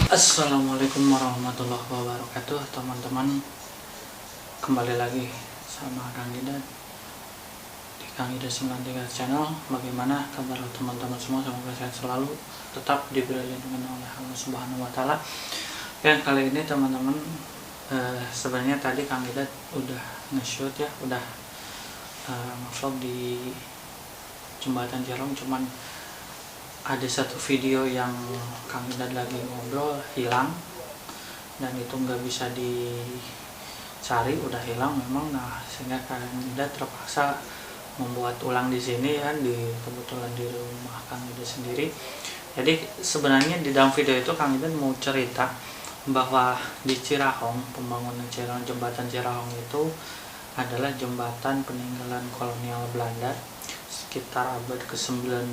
Assalamualaikum warahmatullahi wabarakatuh, teman-teman. Kembali lagi sama Kang Idan di Kang Idan 93 channel. Bagaimana kabar teman-teman semua? Semoga sehat selalu, tetap diberi lindungan oleh Allah Subhanahu wa taala. Dan kali ini teman-teman, sebenarnya tadi Kang Idan udah nge-shoot ya, udah nge-vlog di Jembatan Cirahong, cuman ada satu video yang Kang Idan lagi ngobrol hilang, dan itu nggak bisa dicari, udah hilang memang. Nah, sehingga Kang Idan terpaksa membuat ulang di sini ya, kebetulan di rumah Kang Idan sendiri. Jadi sebenarnya di dalam video itu Kang Idan mau cerita bahwa di Cirahong, pembangunan Cirahong, jembatan Cirahong itu adalah jembatan peninggalan kolonial Belanda sekitar abad ke-19.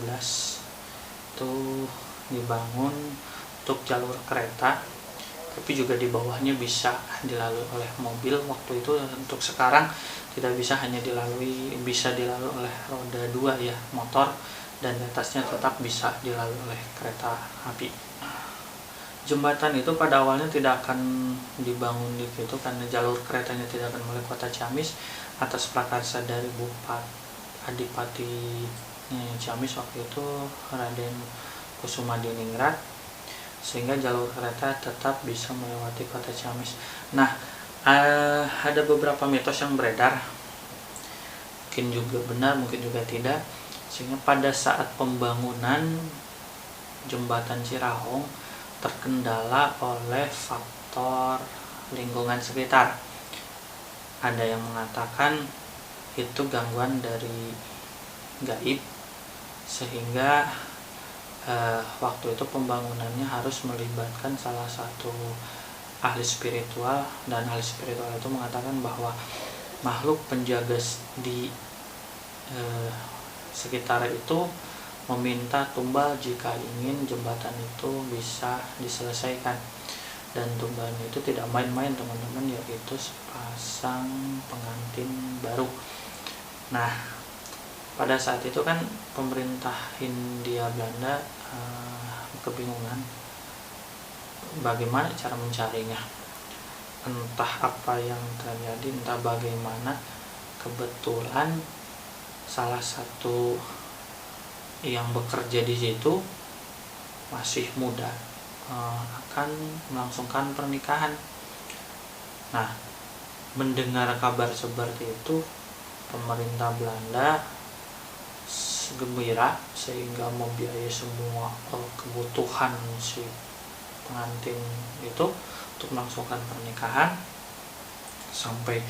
Itu dibangun untuk jalur kereta, tapi juga di bawahnya bisa dilalui oleh mobil waktu itu. Untuk sekarang tidak bisa, hanya bisa dilalui oleh roda 2 ya, motor, dan di atasnya tetap bisa dilalui oleh kereta api. Jembatan itu pada awalnya tidak akan dibangun di situ karena jalur keretanya tidak akan melalui kota Ciamis atas prakarsa dari Adipati Ciamis waktu itu, Raden Kusuma-Diningrat, sehingga jalur kereta tetap bisa melewati kota Ciamis. Nah, ada beberapa mitos yang beredar, mungkin juga benar, mungkin juga tidak, sehingga pada saat pembangunan jembatan Cirahong terkendala oleh faktor lingkungan sekitar. Ada yang mengatakan itu gangguan dari gaib, sehingga waktu itu pembangunannya harus melibatkan salah satu ahli spiritual, dan ahli spiritual itu mengatakan bahwa makhluk penjaga di sekitar itu meminta tumbal jika ingin jembatan itu bisa diselesaikan. Dan tumbalnya itu tidak main-main teman-teman, yaitu sepasang pengantin baru. Nah, pada saat itu kan pemerintah Hindia Belanda kebingungan bagaimana cara mencarinya. Entah apa yang terjadi, entah bagaimana, kebetulan salah satu yang bekerja di situ masih muda, akan melangsungkan pernikahan. Nah, mendengar kabar seperti itu, pemerintah Belanda gembira sehingga membiayai semua kebutuhan si pengantin itu untuk melangsungkan pernikahan, sampai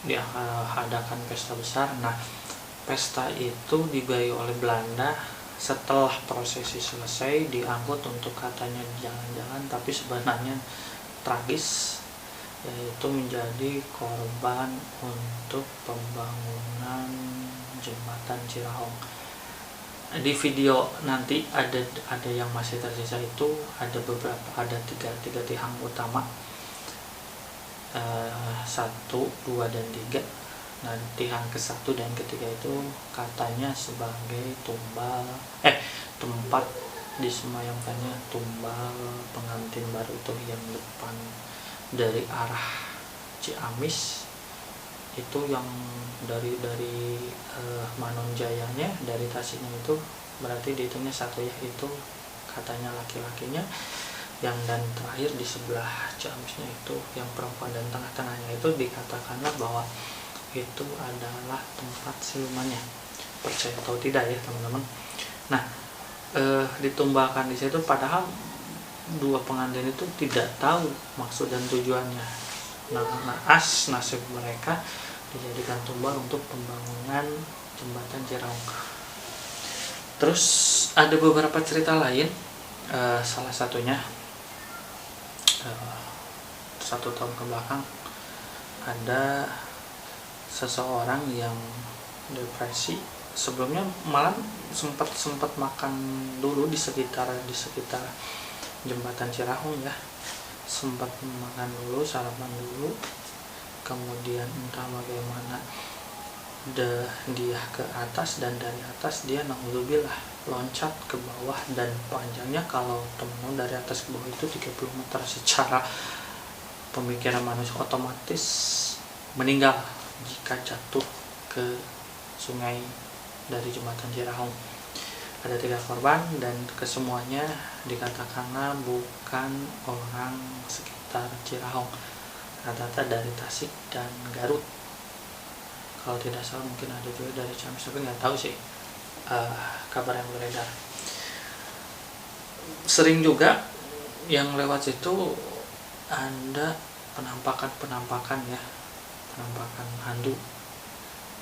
diadakan pesta besar. Nah, pesta itu dibiayai oleh Belanda. Setelah prosesi selesai, diangkut untuk katanya jalan-jalan, tapi sebenarnya tragis, yaitu menjadi korban untuk pembangunan jembatan Cirahong. Di video nanti ada yang masih tersisa, itu ada tiga tiang utama, 1, 2, dan 3. Nah, tiang ke-1 dan ke-3 itu katanya sebagai tempat disemayamkannya tumbal pengantin baru itu, yang depan dari arah Ciamis itu, yang dari Manonjayanya, dari Tasiknya itu berarti dihitungnya 1 ya, itu katanya laki-lakinya. Dan terakhir di sebelah Ciamisnya itu yang perempuan, dan tengah-tengahnya itu dikatakanlah bahwa itu adalah tempat silumannya. Percaya atau tidak ya teman-teman. Nah, ditumbalkan di situ, padahal dua pengantin itu tidak tahu maksud dan tujuannya. Naas nasib mereka dijadikan tumbal untuk pembangunan jembatan Cirahong. Terus ada beberapa cerita lain, salah satunya 1 tahun ke belakang ada seseorang yang depresi. Sebelumnya malah sempat makan dulu di sekitar jembatan Cirahong ya, sempat makan dulu, sarapan dulu, kemudian entah bagaimana dia ke atas, dan dari atas dia naudzubillah loncat ke bawah, dan panjangnya kalau teman-teman dari atas ke bawah itu 30 meter. Secara pemikiran manusia otomatis meninggal jika jatuh ke sungai dari jembatan Cirahong. Ada 3 korban dan kesemuanya dikatakanlah bukan orang sekitar Cirahong, rata-rata dari Tasik dan Garut. Kalau tidak salah mungkin ada juga dari Ciamis, tapi nggak tahu sih kabar yang beredar. Sering juga yang lewat situ ada penampakan ya, penampakan hantu.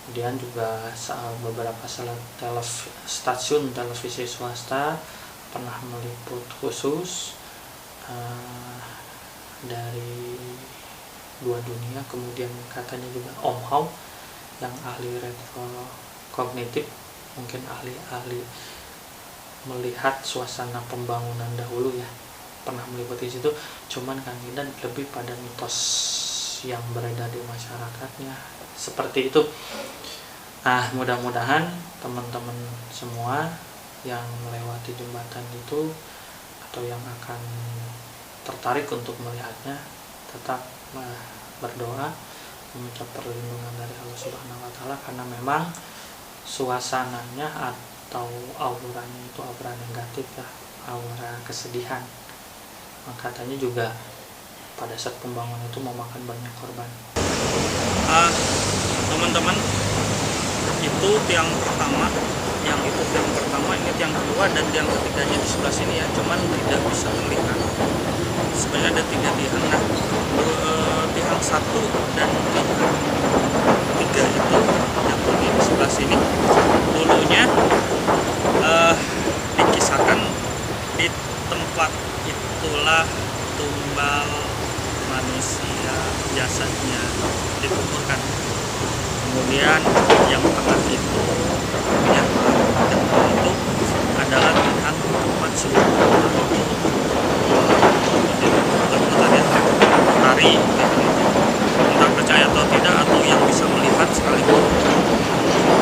Kemudian juga beberapa stasiun televisi swasta pernah meliput khusus dari 2 dunia. Kemudian katanya juga Om Hao yang ahli retrokognitif, mungkin ahli melihat suasana pembangunan dahulu ya, pernah meliputi situ. Cuman Kang Idan lebih pada mitos yang beredar di masyarakatnya seperti itu. Nah, mudah-mudahan teman-teman semua yang melewati jembatan itu atau yang akan tertarik untuk melihatnya tetap berdoa, meminta perlindungan dari Allah Subhanahu wa Ta'ala, karena memang suasananya atau auranya itu aura negatif ya, aura kesedihan. Katanya juga pada saat pembangunan itu memakan banyak korban. Teman-teman, itu tiang pertama, ini tiang kedua dan tiang ketiganya di sebelah sini ya, cuman tidak bisa terlihat. Sebenarnya ada 3 tiang. Nah, tiang 1 dan tiang 3 itu yang di sebelah sini dulunya dikisahkan di tempat itulah tumbal manusia jasadnya dikuburkan. Kemudian yang tengah itu adalah pihak tempat sebelum hari, entah percaya atau tidak, atau yang bisa melihat sekalipun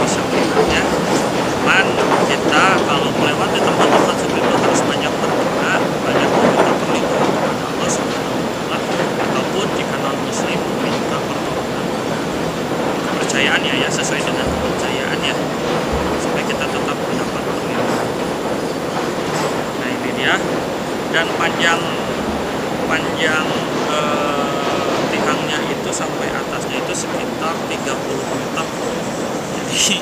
bisa melihatnya. Cuman kita kalau melewati tempat-tempat seperti itu harus banyak berdoa, banyak meminta perlindungan kepada Allah Subhanahu wa Ta'ala, ataupun jika non muslim meminta pertolongan kepercayaannya ya, sesuai dengan kepercayaannya, supaya kita tetap mendapat perlindungan. Nah, ini dia. Dan panjang tiangnya itu sampai atasnya itu sekitar 30 meter. Jadi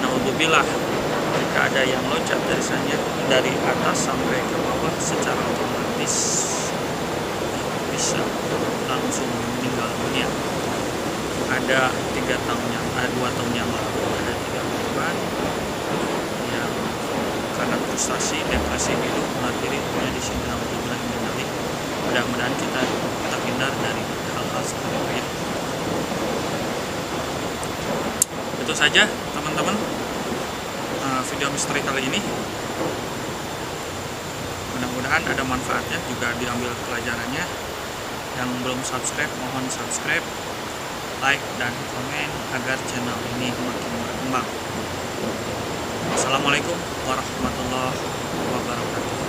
naudzubillah, jika ada yang loncat dari atas sampai ke bawah secara otomatis bisa langsung meninggal dunia. Ada 2 tahun yang lalu ada 3 korban yang karena frustasi, depresi hidup mengakhiri hidupnya di sini. Naudzubillah min dzalik. Mudah-mudahan kita terhindar dari hal-hal seperti itu ya. Itu saja teman-teman video misteri kali ini. Mudah-mudahan ada manfaatnya, juga diambil pelajarannya. Yang belum subscribe mohon subscribe, like dan komen agar channel ini makin berkembang. Assalamualaikum warahmatullahi wabarakatuh.